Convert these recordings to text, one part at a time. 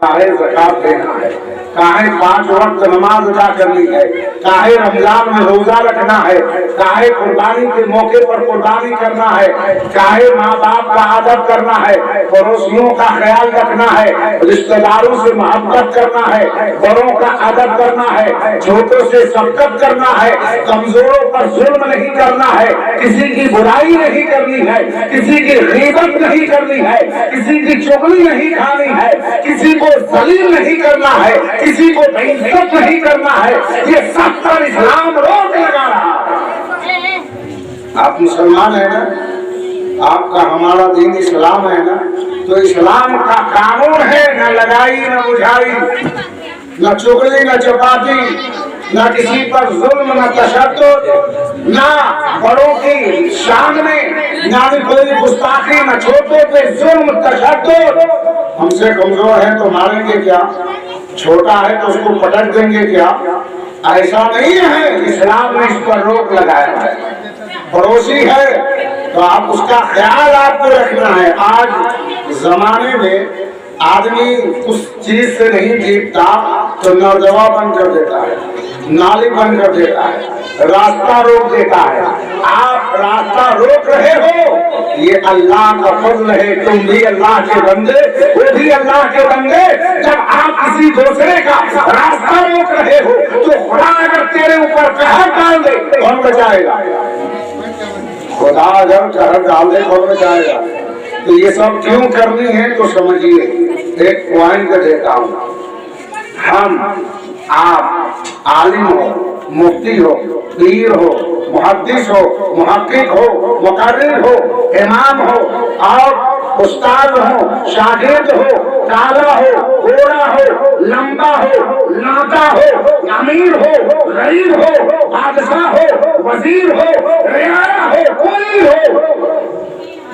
काहे ज़कात देना है, काहे 5 वक्त नमाज अदा करनी है, काहे रमजान में रोजा रखना है, काहे कुर्बानी के मौके पर कुर्बानी करना है, काहे माँ बाप का अदब करना है, पड़ोसियों का ख्याल रखना है, रिश्तेदारों से मोहब्बत करना है, बड़ों का अदब करना है, छोटों से शफकत करना है, कमजोरों पर जुल्म नहीं करना है, किसी की बुराई नहीं करनी है, किसी की गीबत नहीं करनी है, किसी की चुगली नहीं खानी है, किसी को जलील नहीं करना है, किसी को बेइज्जत नहीं करना है। ये सब पर इस्लाम रोक लगा रहा है। आप मुसलमान है ना, आपका हमारा दीन इस्लाम है ना, तो इस्लाम का कानून है न लगाई न बुझाई, न चुगली न चपाती, न किसी पर जुल्म न तशद्दुद, न बड़ों की शान में न कोई गुस्ताखी, न छोटों पे जुल्म तशद्दुद। हमसे कमजोर है तो मारेंगे क्या, छोटा है तो उसको पटक देंगे क्या, ऐसा नहीं है। इस्लाम ने इस पर रोक लगाया है। पड़ोसी है तो आप उसका ख्याल आपको रखना है। आज जमाने में आदमी उस चीज से नहीं जीतता तो नौजवान बंद कर देता है, नाली बंद कर देता है, रास्ता रोक देता है। आप रास्ता रोक रहे हो, ये अल्लाह का फजल है। तुम भी अल्लाह के बंदे, वो भी अल्लाह के बंदे। जब आप किसी दूसरे का रास्ता रोक रहे हो तो खुदा अगर तेरे ऊपर कहर डाल दे कौन बचाएगा? खुदा अगर कहर डाल दे कौन बचाएगा? तो ये सब क्यों करनी है तो समझिए। एक पॉइंट देता हूँ। हम आप आलिम हो, मुफ्ती हो, पीर हो, मुहद्दिस हो, मुहक्किक हो, मुकर्रिर हो, इमाम हो और उस्ताद हो, शागिर्द हो, काला हो, गोरा हो, लंबा हो, नाता हो, अमीर हो, गरीब हो, बादशाह हो, वजीर हो, रियाया हो, कोई हो,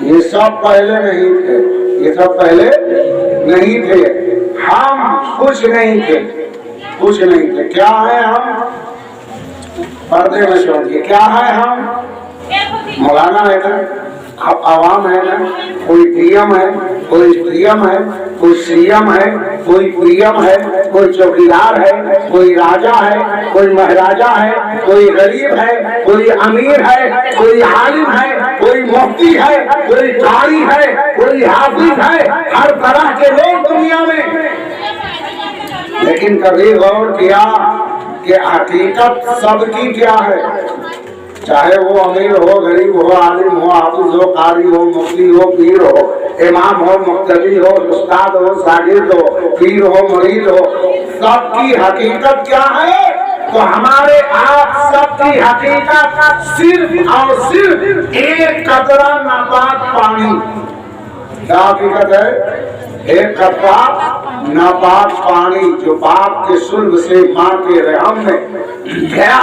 ये सब पहले नहीं थे। ये सब पहले नहीं थे। हम कुछ नहीं थे, कुछ नहीं थे। क्या है हम? पर्दे में समझिए क्या है हम? मौलाना है ना, आप आवाम है ना, कोई डीएम है, कोई सीएम है, कोई सीएम है, कोई पीएम है, कोई चौकीदार है, कोई राजा है, कोई महाराजा है, कोई गरीब है, कोई अमीर है, कोई आलिम है, कोई मुफ्ती है, कोई कारी है, कोई हाफिज है, हर तरह के लोग दुनिया में। लेकिन कभी गौर किया कि हकीकत सबकी क्या है? चाहे वो अमीर हो, गरीब हो, आलिम हो, हाफिज हो, कारी हो, मुफ्ती हो, पीर हो, इमाम हो, मुक्तदी हो, उस्ताद हो, शागिर्द हो, पीर हो, मुरीद हो, सबकी हकीकत क्या है? तो हमारे आप सबकी हकीकत सिर्फ और सिर्फ एक कतरा नापाक पानी। क्या हकीकत है? एक कतरा नापाक पानी जो बाप के सुल्ब से माँ के रहम में गया,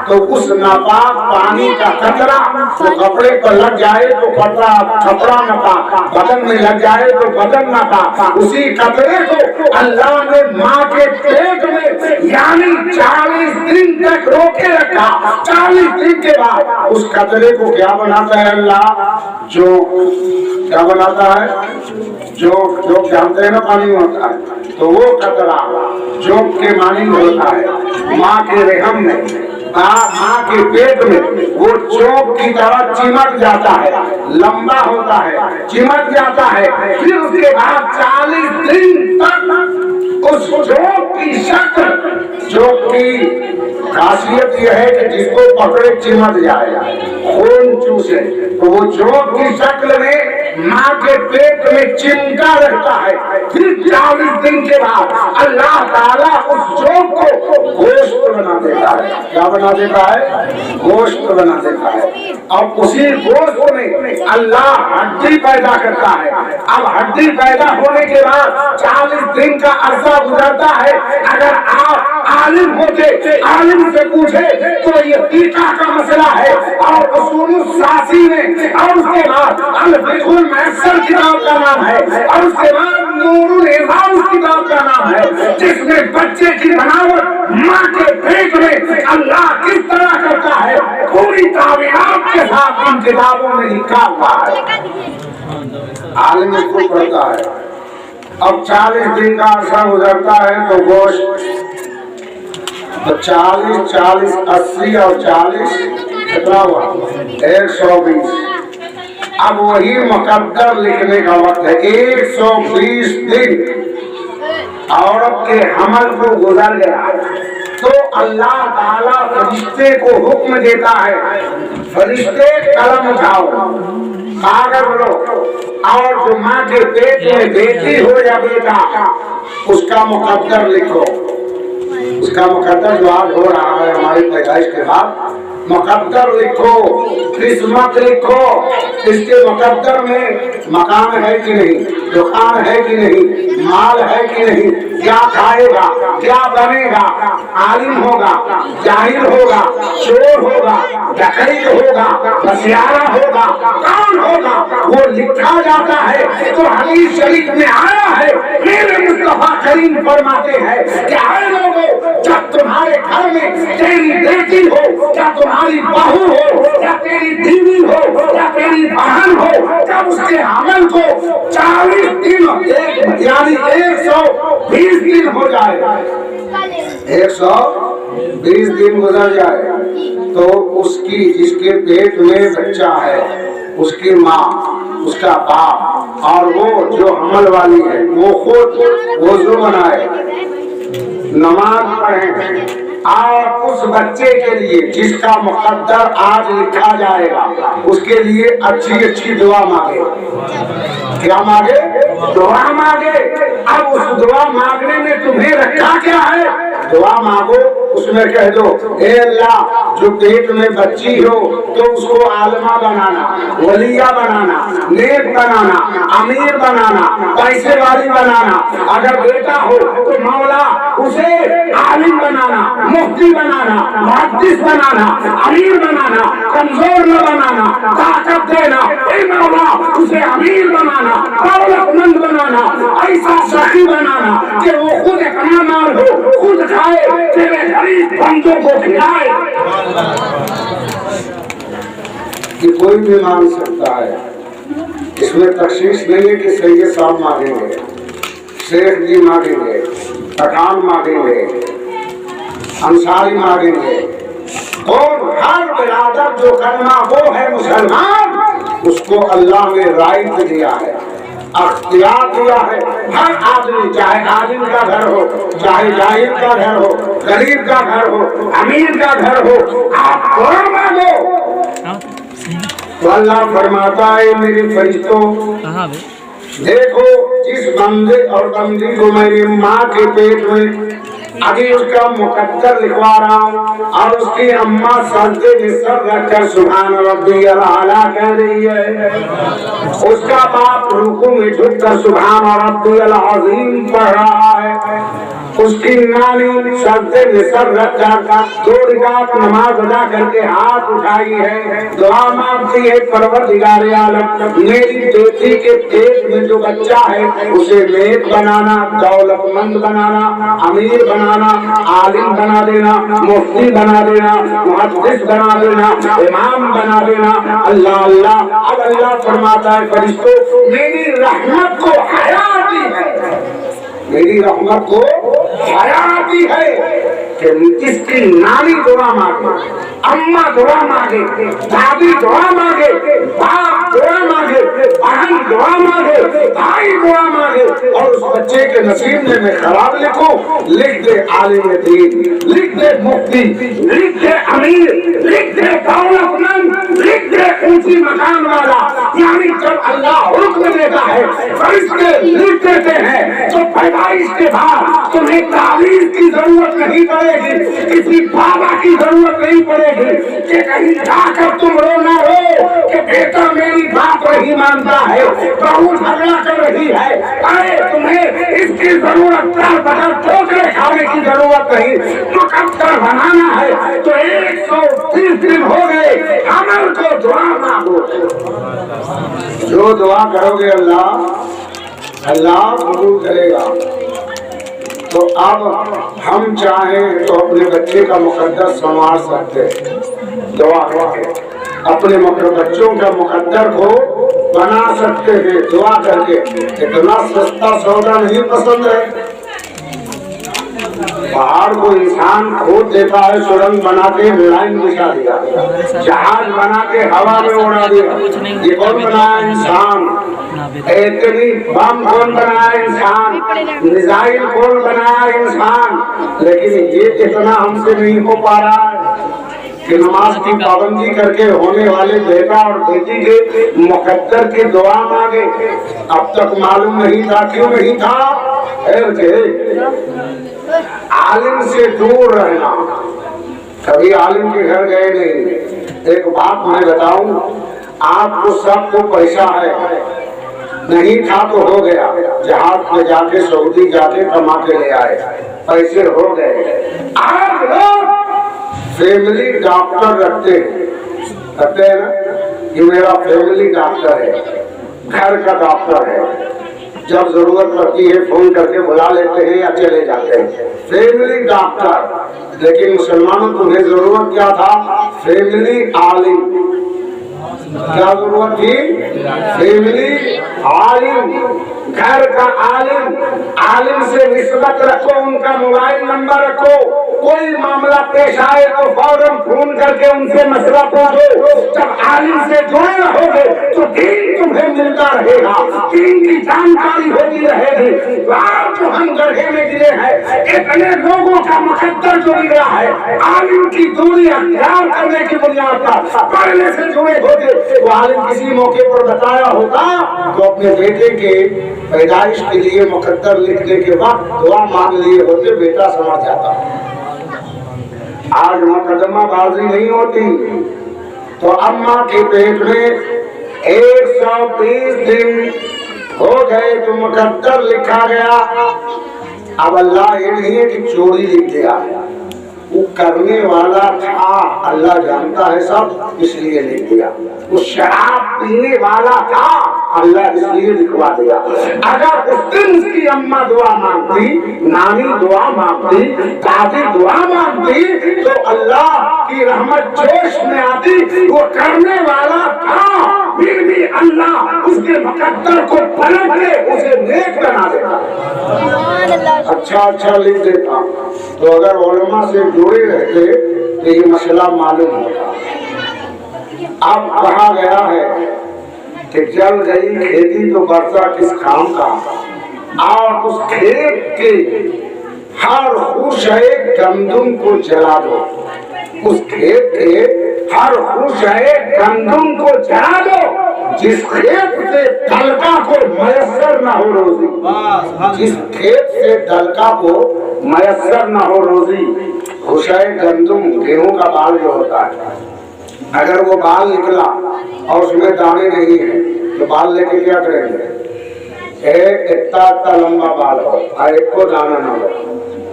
तो उस नापाक पानी का कतरा तो कपड़े पर लग जाए तो कपड़ा नापाक, बदन में लग जाए तो बदन नापाक। उसी कतरे को अल्लाह ने माँ के पेट में यानी 40 दिन तक रोके रखा। 40 दिन के बाद उस कतरे को क्या बनाता है अल्लाह? जो क्या बनाता है? जो जानते हैं ना पानी होता है, तो वो कतरा जो के मानी होता है माँ के रहम में, माँ के पेट में, वो चौक की तरह चिमट जाता है, लंबा होता है, चिमट जाता है। फिर उसके बाद 40 दिन तक उस चौक की शक्ल, चौक की खासियत यह है कि जिसको पकड़े चिमट जाए, खून चूसे, तो वो चौक की शक्ल में माँ के पेट में चिमटा रहता है। फिर 40 दिन के बाद अल्लाह ताला उस चौक को गोश्त बना देता है। क्या बना देता है? गोश्त बना देता है। और उसी गोश्त में अल्लाह हड्डी पैदा करता है। अब हड्डी पैदा होने के बाद 40 दिन का अरसा गुजरता है। अगर आप आलिम होते, आलिम से पूछे तो ये फीका का मसला है और उसूल सासी में, और उसके बाद अल-फिक़्हुल मुयस्सर किताब का नाम है, और उसके बाद नूरुल इज़ाम किताब का नाम है, जिसमें बच्चे की बनावट माँ के पेट में अल्लाह किस तरह करता है पूरी ताबीरात के साथ इन किताबों में लिखा हुआ है। आलिम इसको पढ़ता है, अब 40 दिन का अरसा गुजरता है तो गोश्त तो 40, 40, 80 और 40 कितना हुआ 120। अब वही मुकद्दर लिखने का वक्त है। 120 दिन औरत के हमल को गुजर गया तो अल्लाह ताला फरिश्ते को हुक्म देता है, फरिश्ते कलम उठाओ, कागज लो, और जो माँ के पेट में बेटी हो या बेटा उसका मुकद्दर लिखो। उसका मुकद्दर जो आज हो रहा है हमारी पैदाइश के बाद, मुकद्दर लिखो, किस्मत लिखो। इसके मुकद्दर में मकान है कि नहीं, दुकान है कि नहीं, माल है कि नहीं, क्या खाएगा, क्या बनेगा, आलिम होगा, जाहिल होगा, चोर होगा, डकैत होगा, बसियारा होगा, कौन होगा, वो लिखा जाता है। तो हदीस शरीफ में आया है, मेरे मुस्तफा करीम फरमाते हैं कि आए लोगों, जब तुम्हारे घर में तेरी बेटी हो या तुम्हारी बहू हो या तेरी बीवी हो या तेरी बहन हो, जब उसके अमल को 40 दिन यानी 120 दिन हो जाए, 120 दिन गुजर जाए तो उसकी जिसके पेट में बच्चा है उसकी माँ, उसका बाप और वो जो हमल वाली है वो खुद वज़ू बनाए, नमाज पढ़े और उस बच्चे के लिए जिसका मुकद्दर आज लिखा जाएगा उसके लिए अच्छी अच्छी दुआ मांगे। क्या मांगे? दुआ मांगे। अब उस दुआ मांगने में तुम्हें रखा क्या है? दुआ मांगो, उसमें कह दो, ए अल्लाह जो पेट में बच्ची हो तो उसको आलमा बनाना, वलिया बनाना, नेक बनाना, अमीर बनाना, पैसे वाली बनाना। अगर बेटा हो तो मौला उसे आलिम बनाना, मुफ्ती बनाना, मुहद्दिस बनाना, अमीर बनाना, कमजोर न बनाना, ताकत देना। ए मौला उसे अमीर बनाना, दौलतमंद बनाना, ऐसा सखी बनाना कि वो खुद अपना माल हो, खुद खाए, तेरे गरीब बंदों को खिलाए। कि कोई भी मांग सकता है, इसमें तशवीश नहीं है कि सैयद साहब मांगेंगे, शेख जी मांगेंगे, पठान मांगेंगे, अंसारी मांगेंगे, और हर बिरादर जो कलमा वो है मुसलमान, उसको अल्लाह ने राइट दिया है, अख्तियार दिया है। हर आदमी, चाहे आलिम का घर हो, चाहे जाहिल का घर हो, गरीब का घर हो, अमीर का घर हो, आप दुआ मांगो तो अल्लाह फरमाता है मेरे फरिश्तों, देखो जिस बंदे और बंदी को मेरी माँ के पेट में अभी उसका मुकद्दर लिखवा रहा हूँ और उसकी अम्मा सजदे में सर रखकर सुभान रब्बियल आला कह रही है, उसका बाप रुकू में झुककर सुभान रब्बियल अज़ीम पढ़ रहा है, उसकी नानी सजदे में सर रखकर 2 रकात नमाज अदा करके हाथ उठाई है, दुआ मांगती है, परवरदिगार आलम मेरी बेटी के पेट में जो बच्चा है उसे नेक बनाना, दौलतमंद बनाना, अमीर बनाना, आलिम बना देना, मुफ्ती बना देना, मुहद्दिस बना देना, इमाम बना देना। अल्लाह अल्लाह। अब अल्लाह फरमाता है फरिश्तों मेरी रहमत को हयाती है, मेरी रहमत को हयाती है कि इसकी नानी दुआ मांगे, अम्मा दुआ मांगे, दादी दुआ मांगे, बाप दुआ मांगे, बहन दुआ मांगे, भाई दुआ मांगे, और उस बच्चे के नसीब में मैं खराब लिखूं, लिख दे आलिम दीन, लिख दे मुफ्ती, लिख दे अमीर, लिख दे दौलतमंद, लिख दे ऊंची मकान वाला। यानी जब अल्लाह हुक्म देता है फरिश्ते लिख देते हैं तो पैदाइश के बाद तुम्हें तावीज़ की जरूरत नहीं पड़ेगी, किसी बाबा की जरूरत नहीं पड़ेगी कि कहीं जाकर तुम रोना हो कि बेटा मेरी बात नहीं मानता है, बहू झगड़ा कर रही है। अरे तुम्हें इसकी जरूरत कर बगैर ठोकरे खाने की जरूरत नहीं, मुकद्दर बनाना है तो 130 दिन हो गए, अमल को दुआ मांगो। जो दुआ करोगे अल्लाह कबूल करेगा। तो अब हम चाहें तो अपने बच्चे का मुकद्दर संवार सकते हैं दुआ करके, अपने बच्चों का मुकद्दर को बना सकते हैं दुआ करके। इतना सस्ता सौदा नहीं पसंद है। पहाड़ को इंसान खोद देता है, सुरंग बना के लाइन बिछा दिया, जहाज बना के हवा में उड़ा दिया। ये कौन बनाया? इंसान। इतनी बम कौन बनाया? इंसान। मिसाइल कौन बनाया? इंसान। लेकिन ये इतना हमसे नहीं हो पा रहा है कि नमाज की पाबंदी करके होने वाले बेटा और बेटी के मुकद्दर की दुआ मांगे। अब तक मालूम नहीं था। क्यों नहीं था? आलिम से दूर रहना। कभी आलिम के घर गए नहीं। एक बात मैं बताऊं, आपको सबको पैसा है, नहीं था तो हो गया, जहाज पे जाके सऊदी जाके कमा के ले आए, पैसे हो गए। आज लोग फैमिली डॉक्टर रखते हैं ना कि मेरा फैमिली डॉक्टर है, घर का डॉक्टर है। जब जरूरत पड़ती है फोन करके बुला लेते हैं या चले जाते हैं, फैमिली डॉक्टर। लेकिन मुसलमानों तुम्हें जरूरत क्या था? फैमिली आलिम। क्या जरूरत थी? फैमिली आलिम, घर का आलिम। आलिम से निस्बत रखो, उनका मोबाइल नंबर रखो। कोई मामला पेश आए तो फौरन फोन करके उनसे मसला पूछो। जब आलिम से जुड़े रहोगे तो दीन तुम्हें मिलता रहेगा, दीन की जानकारी होती रहेगी। आज जो हम गड्ढे में गिरे हैं, इतने लोगों का मुकद्दर जो बिगड़ा है, आलिम की दूरी अख्तियार करने की बुनियाद पर पढ़ने से जुड़े होते। वो आलिम किसी मौके पर बताया होता तो अपने बेटे के पैदाइश के लिए मुकद्दर लिखने के वक्त दुआ मांग लिए होते, बेटा समझ जाता। आज मुकदमा बाजी नहीं होती। तो अम्मा के पेट में 120 दिन हो गए तो मुकद्दर लिखा गया। अब अल्लाह ये नहीं है कि चोरी लिख दिया, वो करने वाला था, अल्लाह जानता है सब, इसलिए लिख दिया। वो शराब पीने वाला था, अल्लाह इसलिए लिखवा दिया। अगर उस दिन उसकी अम्मा दुआ मांगती, नानी दुआ मांगती, दादी दुआ मांगती तो अल्लाह की रहमत जोश में आती। वो करने वाला था, फिर भी अल्लाह उसके मुकद्दर को पलट के उसे नेक बना देता, अच्छा लिख देता। तो अगर उलमा से जुड़े रहते तो ये मसला मालूम होता। अब कहा गया है कि जल गई खेती तो वर्षा किस काम का, और उस खेत के हर खुशे गंदुम को जला दो। उस खेत के हर खुशे गंदुम को जला दो जिस खेत से दलका को मयसर न हो रोजी। जिस खेत से दलका को मयसर न हो रोजी। खुशे गंदुम गेहूं का बाल जो होता है, अगर वो बाल निकला और उसमें दाने नहीं है तो बाल लेके क्या करेंगे? इतना लंबा बाल हो और एक को दाना ना हो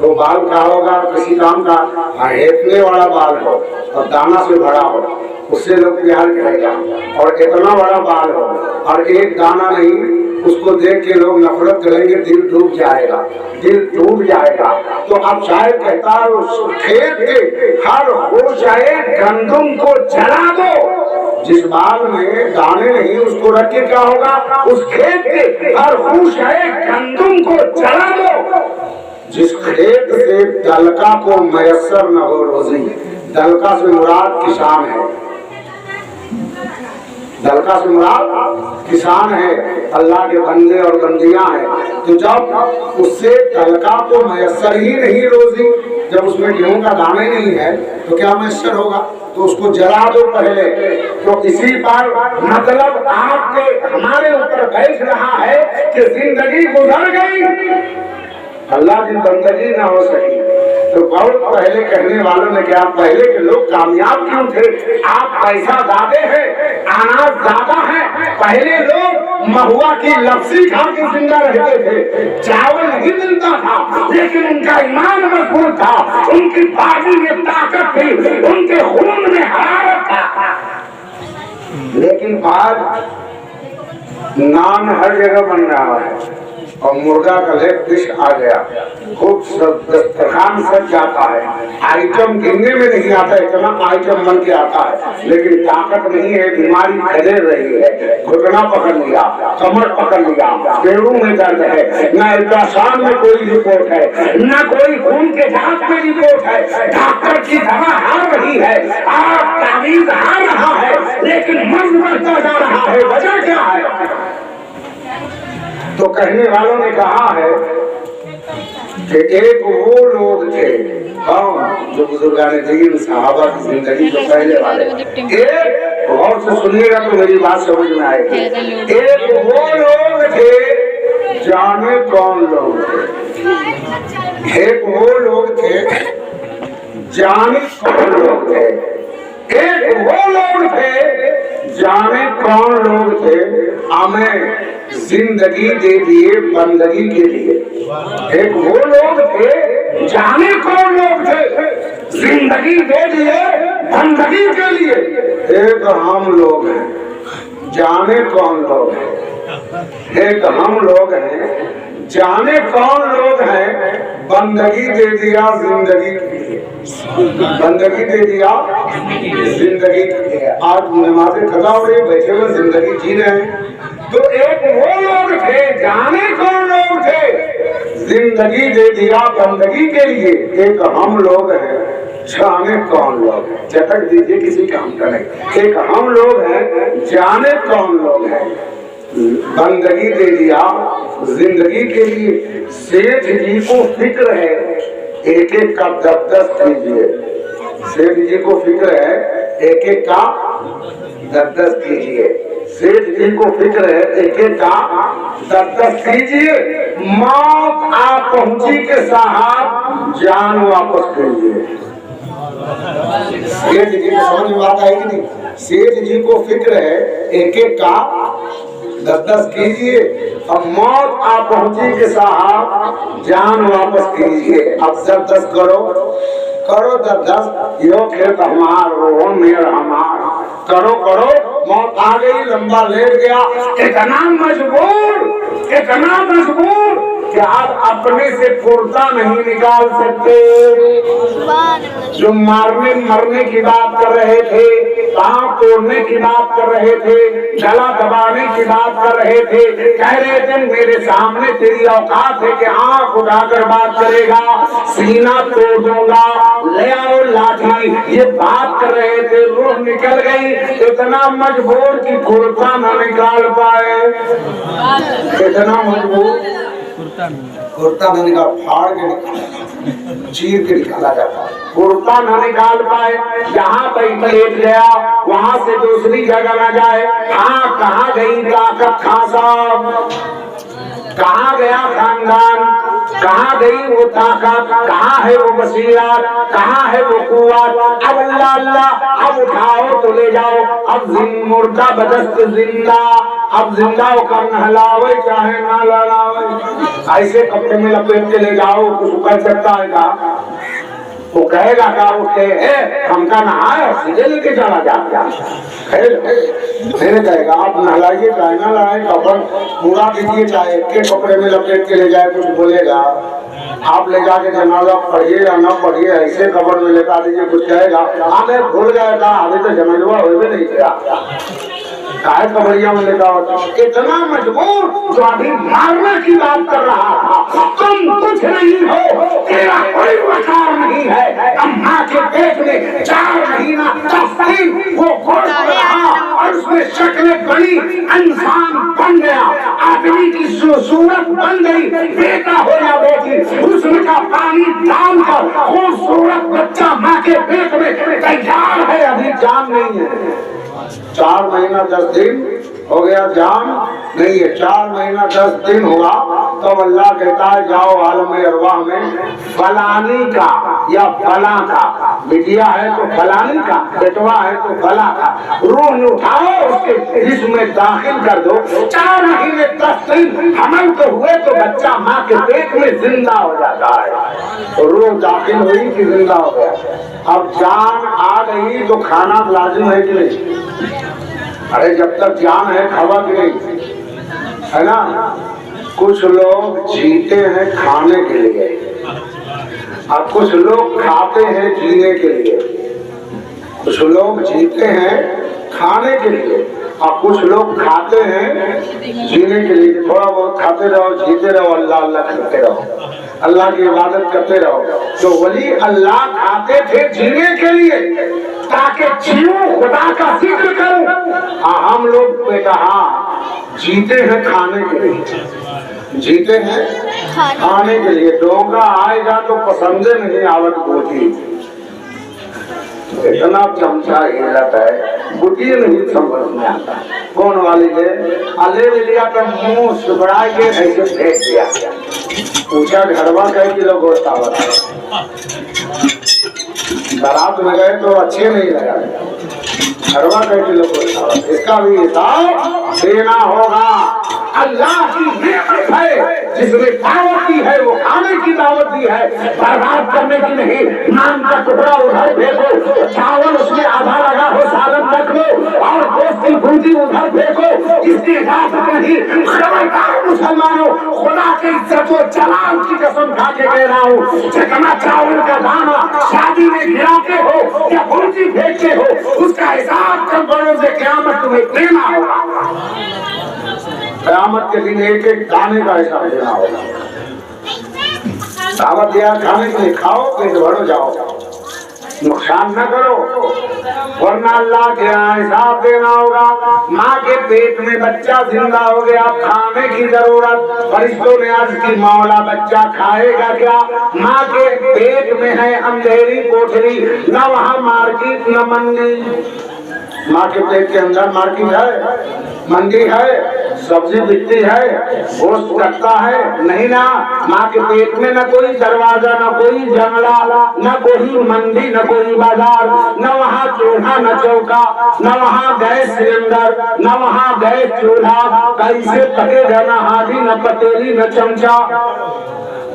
तो बाल का होगा? किसी काम का? हेपने वाला बाल हो और दाना से भरा हो, उससे लोग प्यार करेगा। और इतना बड़ा बाल हो और एक दाना नहीं, उसको देख के लोग नफरत करेंगे, दिल डूब जाएगा, दिल टूट जाएगा। तो अब शायद कहता है उस खेत के हर खुशे गंदुम को जला दो। जिस बाल में दाने नहीं उसको रख के क्या होगा? उस खेत के हर खुशे गंदुम को जला दो जिस खेत से दलका को मयसर न हो रोजी। दलका से मुराद किसान है, दलका से मुराद किसान है, अल्लाह के बंदे और बंदियां हैं। तो जब उससे दलका को मयसर ही नहीं रोजी, जब उसमें गेहूं का दाना ही नहीं है तो क्या मयसर होगा? तो उसको जला दो पहले। तो इसी पर मतलब आपके हमारे ऊपर बैठ रहा है कि जिंदगी गुजर गई, अल्लाह की बंदगी ना हो सकी। तो बहुत पहले कहने वालों ने क्या, पहले के लोग कामयाब क्यों थे? आप पैसा ज्यादा है, अनाज ज्यादा है। पहले लोग महुआ की लपसी खा के जिंदा रहते थे, चावल नहीं मिलता था, लेकिन उनका ईमान मजबूत था, उनकी बाजू में ताकत थी, उनके खून में हरारत था। लेकिन आज नाम हर जगह बन रहा है, اور مرغا کا لیگ پیس آ گیا، خوب دسترخوان سج جاتا ہے، آئٹم گننے میں نہیں آتا، اتنا آئٹم بن کے آتا ہے، لیکن طاقت نہیں ہے، بیماری پھیل رہی ہے، گھٹنا پکڑ لیا، کمر پکڑ لیا، پیروں میں درد ہے، نہ الٹراساؤنڈ میں کوئی رپورٹ ہے، نہ کوئی خون کے جانچ میں رپورٹ ہے، ڈاکٹر کی دوا ہار رہی ہے، آپ تعویذ ہار رہا ہے، لیکن مرض بڑھتا جا رہا ہے، وجہ کیا ہے؟ تو کہنے والوں نے کہا ہے کہ ایک وہ لوگ تھے جو بزرگان دین صحابہ کی زندگی جو پہلے والے، ایک غور سے سنیے گا تو میری بات سمجھ میں آئے گی، ایک وہ لوگ تھے، جانے کون لوگ تھے، ایک وہ لوگ تھے، جانے کون لوگ تھے، ایک وہ لوگ تھے، جانے کون لوگ تھے، ہمیں زندگی دے دیے بندگی کے لیے، ایک وہ لوگ تھے، جانے کون لوگ تھے، زندگی دے دیے بندگی کے لیے، ایک ہم لوگ ہیں، جانے کون لوگ ہیں، ایک ہم لوگ ہیں، جانے کون لوگ ہیں، بندگی دے دیا زندگی کے لیے، بندگی دے دیا زندگی کے لیے، آج نمازیں قضا ہو رہی بیٹھے ہوئے زندگی جی رہے ہیں، تو ایک وہ لوگ تھے، جانے کون لوگ تھے، زندگی دے دیا بندگی کے لیے، ایک ہم لوگ ہیں، جانے کون لوگ ہیں، چٹک دیجئے کسی کام کا نہیں، ایک ہم لوگ ہیں، جانے کون لوگ ہیں، بندگی دے دیا زندگی کے لیے، سیٹھ جی کو فکر ہے ایک ایک کا 10-10 کیجئے، سیٹھ جی کو فکر ہے ایک ایک کا 10-10 کیجئے، سیٹھ جی کو فکر ہے ایک ایک کا 10-10 کیجئے، موت آ پہنچی کے صاحب جان واپس کیجئے، سیٹھ جی کو سمجھ میں بات آئے گی نہیں، سیٹھ جی کو فکر ہے ایک ایک کا 10-10 کیجئے، اب موت آ پہنچی کے صاحب جان واپس کیجئے، اب 10-10 کرو 10-10، یو کھیت ہمار وہ میر ہمار، کرو موت آ گئی، لمبا لیٹ گیا، اتنا مجبور کہ آپ اپنے سے کرتا نہیں نکال سکتے، جو مرنے کی بات کر رہے تھے، پاؤں توڑنے کی بات کر رہے تھے، گلا دبانے کی بات کر رہے تھے، کہہ رہے تھے میرے سامنے تیری اوقات ہے کہ آنکھ اٹھا کر بات کرے گا، سینہ توڑ دوں گا، لے آؤ لاٹھی، یہ بات کر رہے تھے، روح نکل گئی، اتنا مجبور کہ کرتا نہ نکال پائے، اتنا مجبور کرتا نہ نکال، پھاڑ کے نکالا، چیر کے نکالا جاتا ہے، کرتا نہ نکال پائے، جہاں کہیں لیٹ گیا وہاں سے دوسری جگہ نہ جائے، ہاں کہاں گئی طاقت خان صاحب، کہاں گیا خاندان، کہاں گئی وہ طاقت، کہاں ہے وہ بصیرت، کہاں ہے وہ قوت، اب اللہ اب اٹھاؤ تو لے جاؤ، اب مردہ بدست زندہ، اب زندہ ہو کر نہلاوے چاہے نہ لڑاوے، ایسے کپڑے میں لپیٹ کے لے جاؤ، کچھ کر سکتا ہے کیا؟ وہ کہے گا کہ اٹھے ہم کا نہایا سیدھے لے کے چلا جاتا کہے گا آپ نہلائیے چاہے نہ لڑائے، کپڑ پورا دیجیے چاہے کے کپڑے میں لپیٹ کے لے جائے، کچھ بولے گا، آپ لے جا کے جنازہ پڑھیے یا نہ پڑھیے، ایسے کپڑ میں لٹا دیجیے، کچھ کہے گا آگے بھول گئے گا، ابھی تو جمعہ ہوئے بھی نہیں کیا، کائے کبڑیاں میں لٹا ہوتا، اتنا مجبور جو ابھی مارنے کی بات کر رہا تھا، تم کچھ نہیں ہو، تیرا کوئی وقار نہیں ہے، اماں کے پیٹ میں 4 مہینہ تفصیل وہ گوشت رہا اور اس میں شکل بنی، انسان بن گیا، آدمی کی صورت بن گئی، بیٹا ہو یا بیٹی، حسن کا پانی ڈال کر خوبصورت بچہ ماں کے پیٹ میں تیار ہے، ابھی جان نہیں ہے، 4 مہینہ 10 دن ہو گیا، جان نہیں ہے، 4 مہینہ 10 دن ہوا، تب اللہ کہتا ہے جاؤ عالم ارواح میں فلانی کا یا فلاں کا، بٹیا ہے تو فلانی کا، بیٹوا ہے تو فلاں کا، روح اٹھاؤ اس کے جسم میں داخل کر دو، 4 مہینے 10 دن حمل تو ہوئے تو بچہ ماں کے پیٹ میں زندہ ہو جاتا ہے، روح داخل ہوئی کہ زندہ ہو گیا، اب جان آ گئی تو کھانا لازم ہے کہ نہیں؟ ارے جب تک جان ہے کھوا کہ نہیں ہے نا، कुछ लोग जीते हैं खाने के लिए और कुछ लोग खाते हैं जीने के लिए। कुछ लोग जीते हैं खाने के लिए और कुछ लोग खाते हैं जीने के लिए। थोड़ा बहुत खाते रहो, जीते रहो, अल्लाह अल्लाह करते रहो, अल्लाह की इबादत करते रहो। तो वली अल्लाह खाते थे जीने के लिए ताकि जीऊं, खुदा का जिक्र करूं। हम लोग बेटा जीते हैं खाने के लिए, जीते हैं खाने के लिए। डोंगा आएगा तो पसंद नहीं आवत होती, इतना चमचा हिलत है, बुटी नहीं समझ में आता। कौन वाली है अले लिया तो मुंह सुबड़ा के ऐसे फेंक दिया। पूछा घरवा कई किलो गोश्त आवत है? बारात में गए तो अच्छे नहीं लगा, घरवा कई किलो गोश्त आवत, इसका भी हिसाब देना होगा। अल्लाह की नेमत है, जिसने दावत दी है वो खाने की दावत दी है, बर्बाद करने की नहीं। नान का टुकड़ा उधर फेंको, चावल उसमें आधा लगा हो सालन रख लो, और गोश्त की भूजी उधर फेंको, इसकी इजाजत नहीं। खबरदार मुसलमानों, खुदा की इज्जत व जलाल की कसम खा के कह रहा हूँ, जितना चावल का दाना शादी में गिराते हो या भूजी फेंकते हो, उसका हिसाब कल बड़ों से क़यामत तुम्हें देना होगा। क़यामत के दिन एक एक दाने का हिसाब देना होगा। दावत दिया खाने के लिए, खाओ पेट भरो जाओ, नुकसान न करो, वरना अल्लाह के यहाँ हिसाब देना होगा। माँ के पेट में बच्चा जिंदा हो गया, खाने की जरूरत, फरिश्तों ने अर्ज की मौला बच्चा खाएगा क्या? माँ के पेट में है अंधेरी कोठरी, न वहाँ मार्केट न मंडी। माँ के पेट के अंदर मार्केट है, मंडी है, सब्जी बिकती है, गोश्त कटता है? नहीं ना। माँ के पेट में न कोई दरवाजा, न कोई जंगला, न कोई मंडी, न कोई बाजार, न वहाँ चूल्हा न चौका, न वहाँ गैस सिलेंडर, न वहाँ गैस चूल्हा। कैसे पकेगा? न हाथी, न पतेली, न चमचा।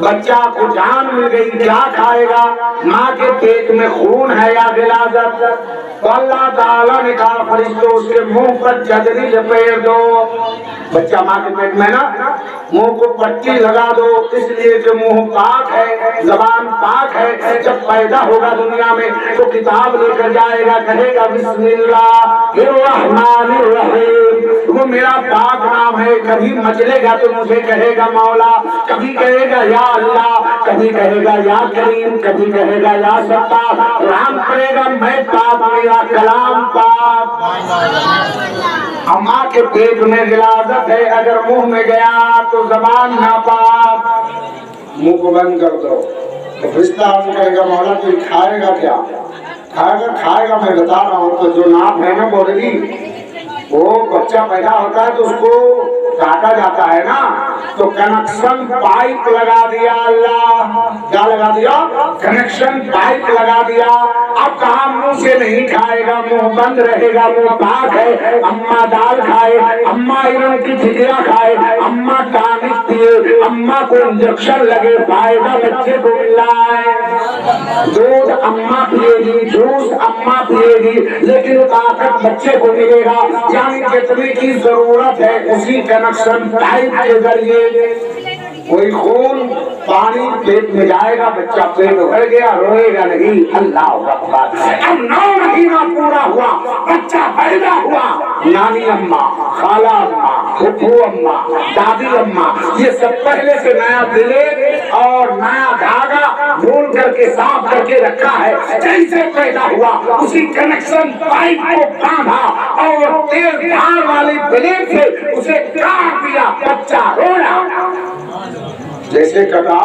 बच्चा को जान मिल गई, क्या खाएगा? माँ के पेट में खून है या गिलाजत? तो अल्लाह ताला ने कहा फरिश्तों उसके मुंह पर जदरी लपेट दो। बच्चा माँ के पेट में ना, मुंह को पट्टी लगा दो, इसलिए कि मुंह पाक है, जबान पाक है। जब पैदा होगा दुनिया में तो किताब लेकर जाएगा, कहेगा बिस्मिल्लाहिर्रहमानिर्रहीम, वो मेरा पाक नाम है। कभी मचलेगा तो मुझे कहेगा मौला, कभी कहेगा या अल्लाह, कभी कहेगा या करीम, कभी कहेगा या सत्तार। राम करेगा मैं पाक, मेरा कलाम पाक। अम्मा के पेट में गिलाजत है, अगर मुंह में गया तो जबान नापाक। मुंह को बंद कर दो तो फरिश्ता आके कहेगा मौला कोई खाएगा क्या? खाएगा मैं बता रहा हूँ। तो जो नाप है ना बोलेगी, वो बच्चा पैदा होता है तो उसको काटा जाता है ना, तो कनेक्शन पाइप लगा दिया अल्लाह। क्या लगा दिया? कनेक्शन पाइप लगा दिया। अब कहा मुंह से नहीं खाएगा, मुंह बंद रहेगा, मुंह पाक है। अम्मा दाल खाए, अम्मा इरम की खिचड़ा खाए, अम्मा टानिक पिए, अम्मा को इंजेक्शन लगे, फायदा बच्चे को मिल रहा है। दूध अम्मा पिएगी, जूस अम्मा पिएगी, लेकिन ताकत बच्चे को मिलेगा। यानी जितने की जरूरत है उसी कनेक्शन पाइप के जरिए कोई खून पानी पेट में जाएगा, बच्चा पेट भर गया, रोएगा नहीं। अल्लाह अकबर। अब 9 महीना पूरा हुआ, बच्चा पैदा हुआ। नानी अम्मा, खाला अम्मा, फूफू अम्मा, दादी अम्मा, ये सब पहले से नया ब्लेड और नया धागा ढूंढ करके साफ करके रखा है। जैसे पैदा हुआ उसी कनेक्शन पाइप को बांधा और तेज धार वाली ब्लेड से उसे काट दिया, बच्चा रोया। जैसे कटा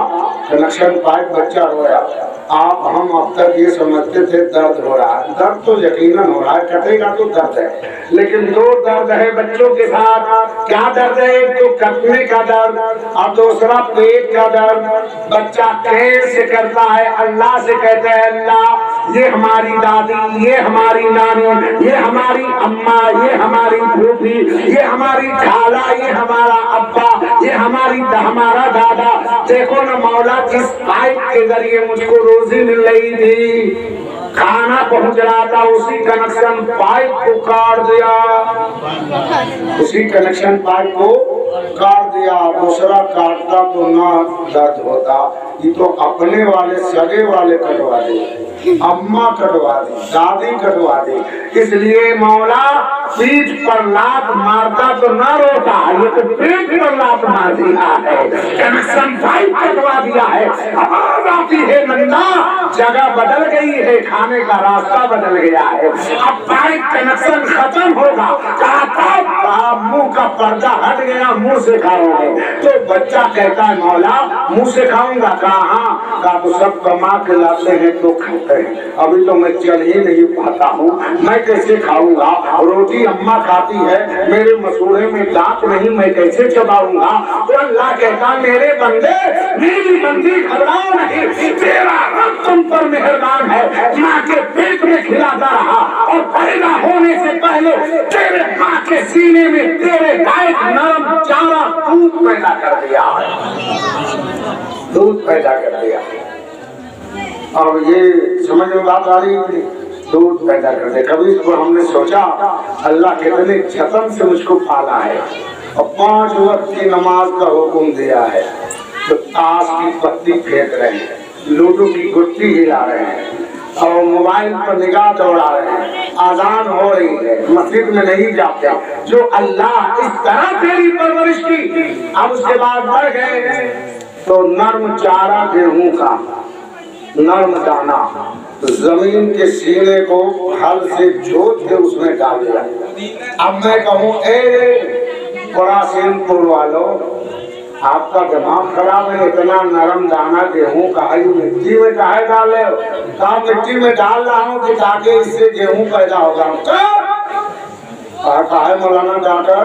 कनेक्शन पाइप, बच्चा रोया। हम अब तक ये समझते थे दर्द हो रहा है, दर्द तो यकीनन हो रहा है, कटेगा तो दर्द है। लेकिन 2 दर्द है बच्चों के साथ। क्या दर्द है? एक तो कटने का दर्द और दूसरा पेट का दर्द। बच्चा कैसे करता है, अल्लाह से कहता है अल्लाह ये हमारी दादी, ये हमारी नानी, ये हमारी अम्मा, ये हमारी फूफी, ये हमारी खाला, ये हमारा अब्बा, ये हमारा दादा। देखो ना मौला किस पाइप के जरिए मुझको रोजी मिल रही थी। खाना पहुंच रहा था, उसी कनेक्शन पाइप को काट दिया, उसी कनेक्शन पाइप को काट दिया। दूसरा काटता तो ना दर्द होता, ये तो अपने वाले सगे वाले कटवा दे, अम्मा कटवा दी, दादी कटवा दी। इसलिए मौला पीठ पर लात मारता तो ना रोता, ये तो पीठ पर लात मार दिया है, कनेक्शन पाइप कटवा दिया है। आवाज आती है नंदा, जगह बदल गई है, खाने का रास्ता बदल गया है, अब पाइप कनेक्शन खत्म होगा। कहा था मुंह का पर्दा हट गया, मुंह से खाओगे। तो बच्चा कहता है मौला मुंह से खाऊंगा, कहा तो सब कमा के लाते हैं तो खाते हैं, अभी तो मैं चल ही नहीं पाता हूँ, मैं कैसे खाऊंगा? रोटी अम्मा खाती है, मेरे मसूड़े में दांत नहीं, मैं कैसे चबाऊंगा? तो अल्लाह कहता मेरे बंदे, मेरी बंदी घबराओ नहीं, तेरा रब तुम पर मेहरबान है। माँ के पेट में खिलाता रहा और पैदा होने से पहले तेरे माँ के सीने में तेरे गाय नरम चारा दूध पैदा कर दिया, दूध पैदा कर दिया। और ये समझ में बात आ रही है, दूध पैदा कर दे। कभी तो हमने सोचा अल्लाह कितने जतन से मुझको पाला है और 5 वक्त की नमाज का हुक्म दिया है, तो ताश की पत्ती फेंक रहे हैं, लूडो की गुट्टी हिला रहे हैं और मोबाइल पर निगाह दौड़ा रहे हैं, आजान हो रही है, मस्जिद में नहीं जाते। जो अल्लाह इस तरह तेरी परवरिश की, अब उसके बाद बढ़ गए तो नर्म चारा गेहूं का, नर्म दाना जमीन के सीने को हल से जोत के उसमें डाल दिया। अब मैं कहूँ ए कोरासीनपुर वालों, आपका दिमाग खराब है, इतना नरम दाना गेहूं का है, मिट्टी में काहे डाले? कहा मिट्टी में डाल रहा हूँ कि ताकि इससे गेहूं पैदा होगा। कहा है मौलाना डॉक्टर,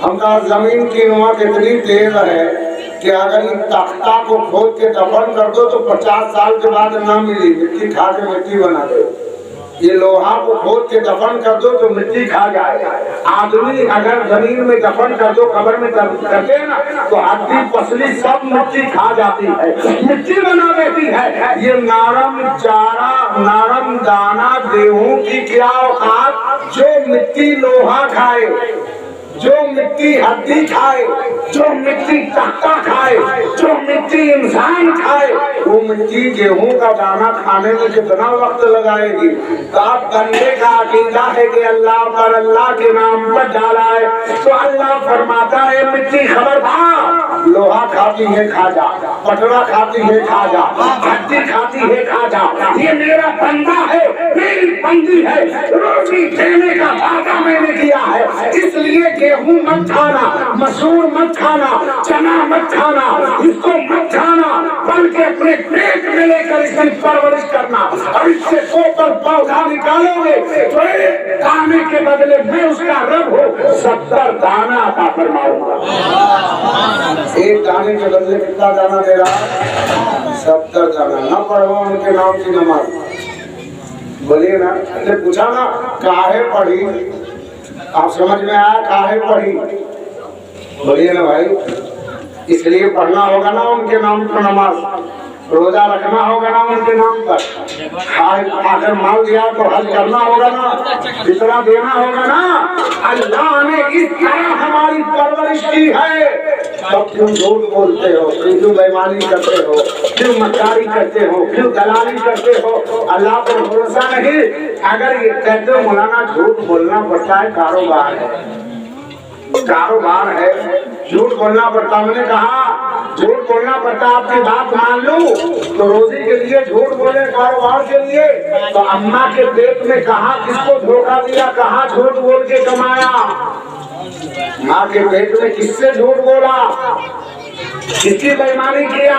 हम कहा जमीन की नुमा कितनी तेज है कि अगर इस तख्ता को खोद के दफन कर दो तो 50 साल के बाद ना मिली, मिट्टी खा के मिट्टी बना दो। ये लोहा को खोद के दफन कर दो तो मिट्टी खा जाए। आदमी अगर जमीन में दफन कर दो, कब्र में करते हैं ना, तो हड्डी पसली सब मिट्टी खा जाती है, मिट्टी बना देती है। ये नरम चारा, नरम दाना गेहूं की क्या औकात, जो मिट्टी लोहा खाए, जो मिट्टी हड्डी खाए, जो मिट्टी तख्ता खाए, जो मिट्टी इंसान खाए, वो मिट्टी गेहूं का दाना खाने में कितना वक्त लगाएगी? तो आप बंदे का अकीदा है कि अल्लाह पर, अल्लाह के नाम पर डाला है, तो अल्लाह फरमाता है मिट्टी खबरदार, लोहा खाती है खा जा, पटरा खाती है खा जा, हड्डी खाती है खा जा, ये मेरा बंदा है, मेरी बंदी है, रोटी देने का वादा मैंने किया है, इसलिए गेहूं मत खाना, मसूर मत खाना, चना मत खाना, इसको मत खाना, बल्कि अपने पेट में लेकर इसकी परवरिश करना। और इससे ऊपर पौधा निकालोगे तो एक दाने के बदले में उसका रब हो 70 दाना अता फरमाऊंगा। एक दाने के बदले कितना दाना दे रहा है? 70 दाना। ना पढ़ो उनके नाम की नमाज, बोलिए ना। पूछा ना काहे पढ़ी, आप समझ में आया काहे पढ़ी? बोलिए ना भाई, इसलिए पढ़ना होगा ना उनके नाम पर नमाज, रोजा रखना होगा ना उनके नाम पर, आखिर माल दिया तो हज करना होगा ना, इतना देना होगा ना। अल्लाह ने इस तरह हमारी परवरिश की है, तब क्यों झूठ बोलते हो, क्यों बेईमानी करते हो, क्यों मक्कारी करते हो, क्यों दलाली करते हो? अल्लाह पर भरोसा नहीं। अगर ये कहते हो मौलाना झूठ बोलना पड़ता है, कारोबार है, कारोबार है, झूठ बोलना पड़ता। मैंने कहा झूठ बोलना पड़ता, आपकी बात मान लूं तो रोजी के लिए झूठ बोले, कारोबार के लिए। तो अम्मा के पेट में कहा किसको धोखा दिया, कहा झूठ बोल के कमाया? माँ के पेट में किससे झूठ बोला, किसकी बेईमानी किया?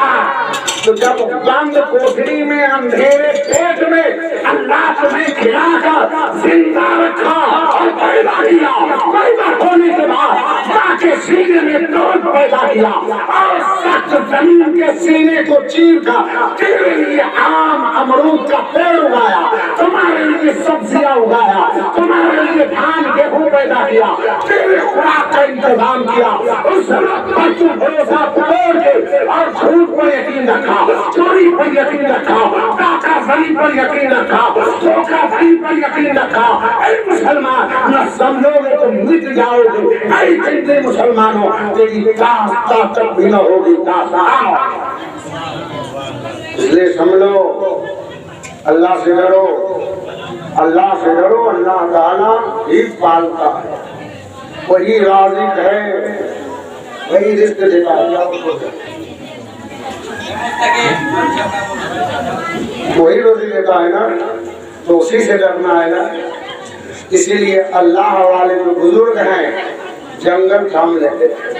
तो जब बंद कोठरी में अंधेरे पेट में अल्लाह तुम्हें खिलाकर जिंदा रखा और पैदा किया, पैदा होने के बाद माँ के सीने में दूध पैदा किया और सख्त जमीन के सीने को चीर कर तेरे लिए आम अमरूद का पेड़ उगाया, तुम्हारे लिए सब्जियां उगाया, तुम्हारे लिए धान गेहूं पैदा किया, तेरे खुराक का इंतजाम किया। उस रब पर तू भरोसा तोड़ के और झूठ पर यकीन रखा, चोरी पर यकीन रखा, धोखाधड़ी पर यकीन रखा, धोखा धड़ी पर यकीन रखा। ऐ मुसलमान, न समझोगे तो मिट जाओगे। ऐ जिंदे मुसलमानों, तेरी दास्तां तक भी न होगी दास्तां। इसलिए समझो, अल्लाह से डरो, अल्लाह से डरो। अल्लाह ताला ही पालता है, वही राज़िक है, वही रिज़्क़ देता है, वही रोज़ी देता है ना, तो उसी से डरना है ना। इसीलिए अल्लाह वाले जो बुजुर्ग हैं जंगल थाम लेते थे,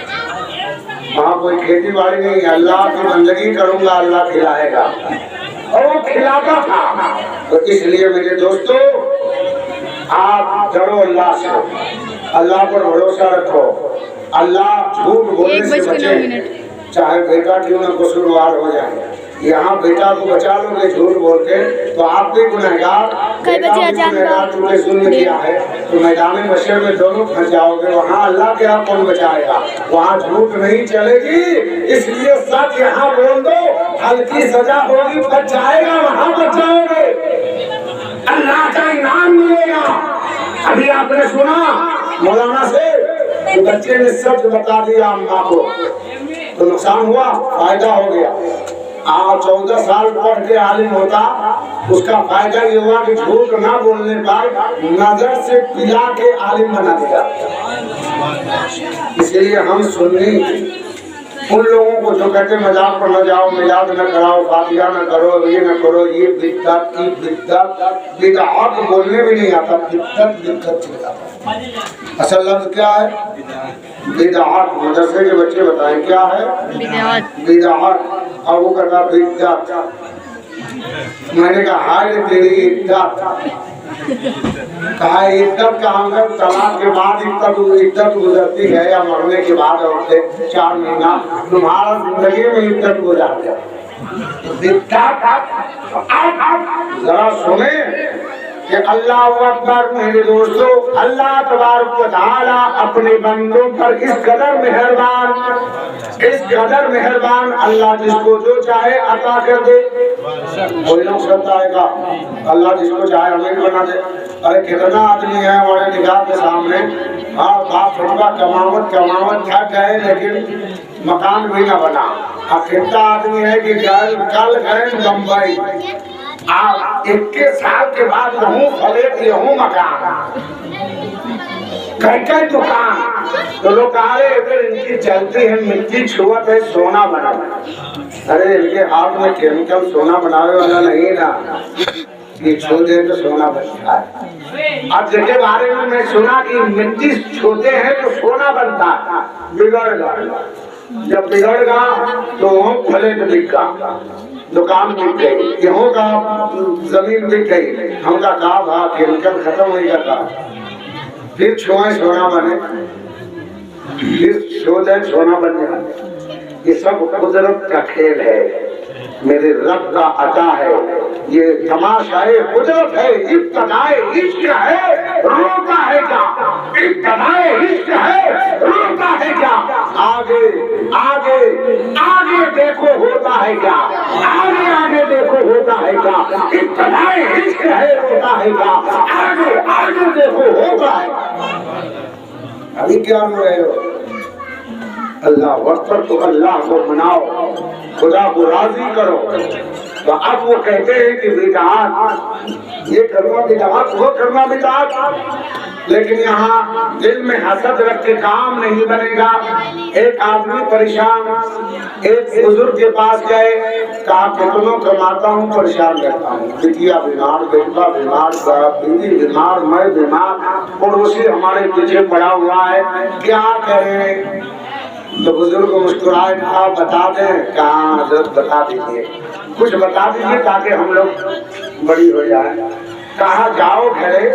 वहाँ कोई खेती बाड़ी नहीं, अल्लाह की बंदगी करूंगा, अल्लाह खिलाएगा, और वो खिलाता था। तो इसलिए मेरे दोस्तों, आप डरो अल्लाह से, अल्लाह पर भरोसा रखो, अल्लाह झूठ बोलने से बचे, चाहे बेटा क्यों न कसूरवार हो जाए। यहाँ बेटा को बचा लोगे झूठ बोल के तो आप भी गुनहगार, बेटा भी गुनहगार, तुमने जुल्म किया है तो मैदान मशर में दोनों फंस जाओगे। वहाँ अल्लाह के यहाँ कौन बचाएगा, वहाँ झूठ नहीं चलेगी। इसलिए सच यहाँ बोल दो, हल्की सजा होगी, बच जाएगा, वहाँ बच जाओगे, अल्लाह का इनाम मिलेगा। अभी आपने सुना मौलाना से कि बच्चे ने सच बता दिया अम्मा को, तो नुकसान हुआ, फायदा हो गया। 14 साल पढ़ के आलिम होता, उसका फायदा ये हुआ कि झूठ ना बोलने पर नजर से पिला के आलिम बना दिया। इसलिए हम सुन्नी उन लोगों को जो कहते मजाक पर न जाओ, मिलाद न कराओ, फातिहा न करो, ये न करो, ये बिदअत की बिदअत, बिदअत बोलने भी नहीं आता, बिदअत बिदअत चिल्लाता। असल लफ्ज क्या है? बिदअत। मदरसे के बच्चे बताएं क्या है बिदअत। और वो कहता बिदअत। मैंने कहा हाय तेरी इज्जत, कहा इज्जत कहाँ का? तलाक के बाद इज्जत गुजरती है या मरने के बाद औरतें 4 महीना, तुम्हारा जिंदगी में इज्जत गुजार गया। जरा सुने कि अल्लाह अकबर। मेरे दोस्तों, अल्लाह तबारक व तआला अपने बंदों पर इस कदर मेहरबान, इस कदर मेहरबान, अल्लाह जिसको जो चाहे अता कर दे। कोई लोग सकता है का अल्लाह जिसको चाहे अमीर बना दे। अरे कितना आदमी है हमारे निगाह के सामने, हाँ बाप बेटा कमावत थक गए लेकिन मकान भी न बना। कितना आदमी है कि कल गए बम्बई, आप 21 साल के बाद रहूं फलेट रहूं मकान, कई दुकान। तो लोग कहा इनकी चलती है, मिट्टी छुअत है, सोना बना। अरे इनके हाथ में केमिकल सोना बनावे वाला नहीं ना, ये छू दे तो सोना बनता है। अब जिनके बारे में मैं सुना कि मिट्टी छूते हैं तो सोना बनता है, बिगड़ गया। जब बिगड़ गया तो फलेट बिक गया, दुकान बिक गई, गेहूं का जमीन बिक गई। हमका कहा भाग केमिकल खत्म हो गया, फिर छुए सोना बने, फिर छोड़े सोना बन जाए। ये सब कुदरत का खेल है, मेरे रब का अता है, ये तमाशाए कुदरत है। इब्तिदाए इश्क है, रोता है क्या? इब्तिदाए इश्क है, रोता है क्या? आगे आगे आगे देखो होता है क्या? आगे आगे देखो होता है क्या? इब्तिदाए इश्क है, रोता है क्या? आगे आगे देखो होता है। अभी क्या रो रहे हो? अल्लाह अकबर। तो अल्लाह को मनाओ, खुदा को राजी करो। तो अब वो कहते हैं कि बिदअत, ये करना बिदअत, वो करना बिदअत। लेकिन यहाँ दिल में हसद रख के काम नहीं बनेगा। एक आदमी परेशान, एक बुजुर्ग के पास गए, कहा कितनों कमाता हूँ, परेशान रहता हूँ, बिटिया बीमार, बेटा बीमार, बीवी बीमार, मैं बीमार, पड़ोसी हमारे पीछे पड़ा हुआ है, क्या करें? तो बुजुर्ग को मुस्कुराए, कहा बता दें? कहाँ हजरत बता दीजिए, कुछ बता दीजिए ताकि हम लोग बड़ी हो जाए। कहा जाओ घरे